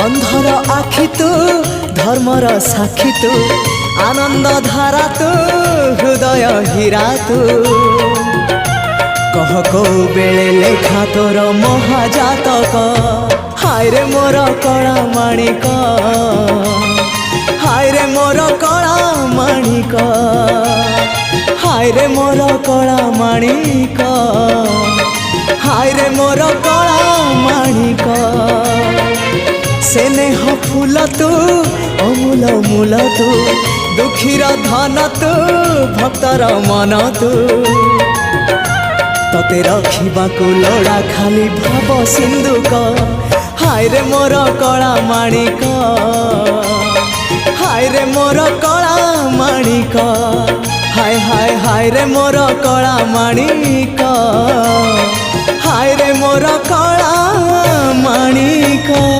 अंधर आखि तू धर्मर साक्षी तू आनंद धारा तू हृदय हीरा तू कह को बेले लेखा तोर महाजातक हाय रे मोर कला माणिक हाय रे मोर कला माणिक हाय रे मोर कला माणिक हाय रे मोर कला माणिक स्नेह फूल तू अमूल मूल तू दुखीर धन तू भक्तर मन तू तते रखिबाकू लोड़ा खाली भाव सिंधुक हाय रे मोर कला माणिक हाय रे मोर कला माणिक हाय हाय हाय रे मोर कला माणिक हाय रे मोर कला माणिक।